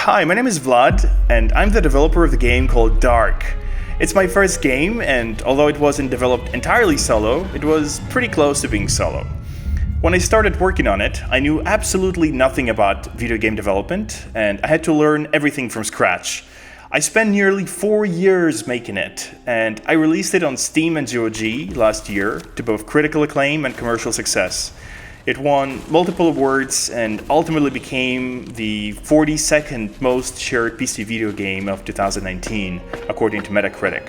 Hi, my name is Vlad, and I'm the developer of the game called DARQ. It's my first game, and although it wasn't developed entirely solo, it was pretty close to being solo. When I started working on it, I knew absolutely nothing about video game development, and I had to learn everything from scratch. I spent nearly 4 years making it, and I released it on Steam and GOG last year to both critical acclaim and commercial success. It won multiple awards and ultimately became the 42nd most shared PC video game of 2019, according to Metacritic.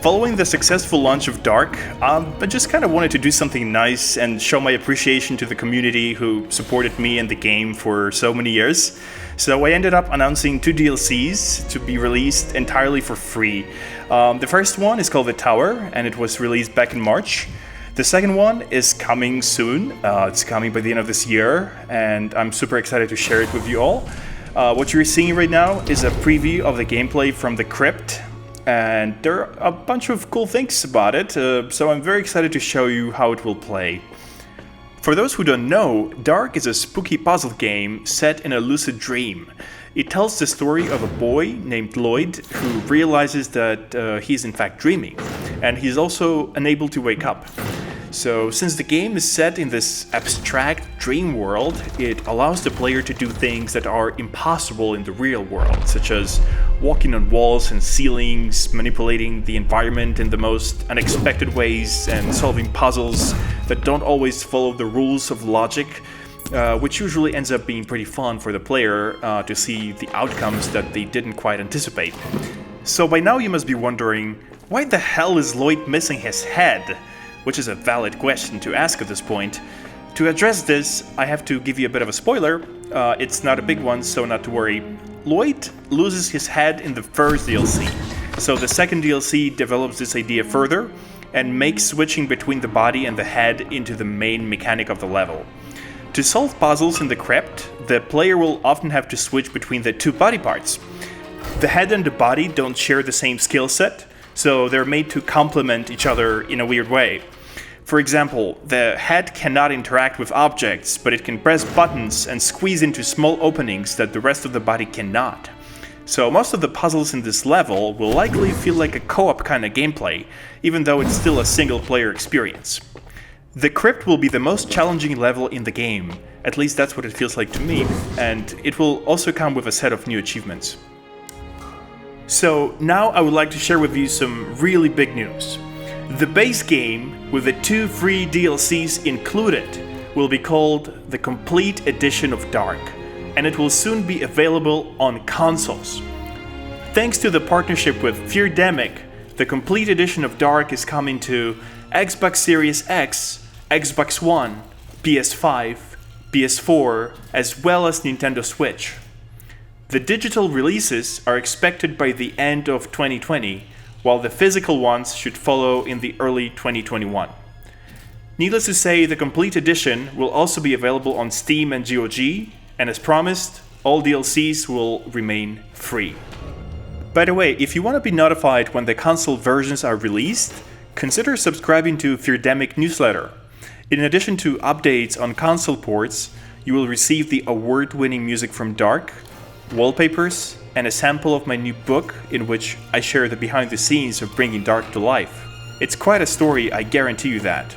Following the successful launch of DARQ, I just kind of wanted to do something nice and show my appreciation to the community who supported me and the game for so many years. So I ended up announcing 2 DLCs to be released entirely for free. The first one is called The Tower, and it was released back in March. The second one is coming soon. It's coming by the end of this year, and I'm super excited to share it with you all. What you're seeing right now is a preview of the gameplay from The Crypt, and there are a bunch of cool things about it, so I'm very excited to show you how it will play. For those who don't know, DARQ is a spooky puzzle game set in a lucid dream. It tells the story of a boy named Lloyd who realizes that he's in fact dreaming, and he's also unable to wake up. So since the game is set in this abstract dream world, it allows the player to do things that are impossible in the real world, such as walking on walls and ceilings, manipulating the environment in the most unexpected ways, and solving puzzles that don't always follow the rules of logic, which usually ends up being pretty fun for the player to see the outcomes that they didn't quite anticipate. So by now you must be wondering, why the hell is Lloyd missing his head? Which is a valid question to ask at this point. To address this, I have to give you a bit of a spoiler. It's not a big one, so not to worry. Lloyd loses his head in the first DLC, so the second DLC develops this idea further and makes switching between the body and the head into the main mechanic of the level. To solve puzzles in the crypt, the player will often have to switch between the 2 body parts. The head and the body don't share the same skill set, so they're made to complement each other in a weird way. For example, the head cannot interact with objects, but it can press buttons and squeeze into small openings that the rest of the body cannot. So most of the puzzles in this level will likely feel like a co-op kind of gameplay, even though it's still a single-player experience. The Crypt will be the most challenging level in the game, at least that's what it feels like to me, and it will also come with a set of new achievements. So now I would like to share with you some really big news. The base game, with the 2 free DLCs included, will be called the Complete Edition of DARQ, and it will soon be available on consoles. Thanks to the partnership with Feardemic, the Complete Edition of DARQ is coming to Xbox Series X, Xbox One, PS5, PS4, as well as Nintendo Switch. The digital releases are expected by the end of 2020, while the physical ones should follow in the early 2021. Needless to say, the Complete Edition will also be available on Steam and GOG, and as promised, all DLCs will remain free. By the way, if you want to be notified when the console versions are released, consider subscribing to Feardemic Newsletter. In addition to updates on console ports, you will receive the award-winning music from DARQ, wallpapers, and a sample of my new book in which I share the behind the scenes of bringing DARQ to life. It's quite a story, I guarantee you that.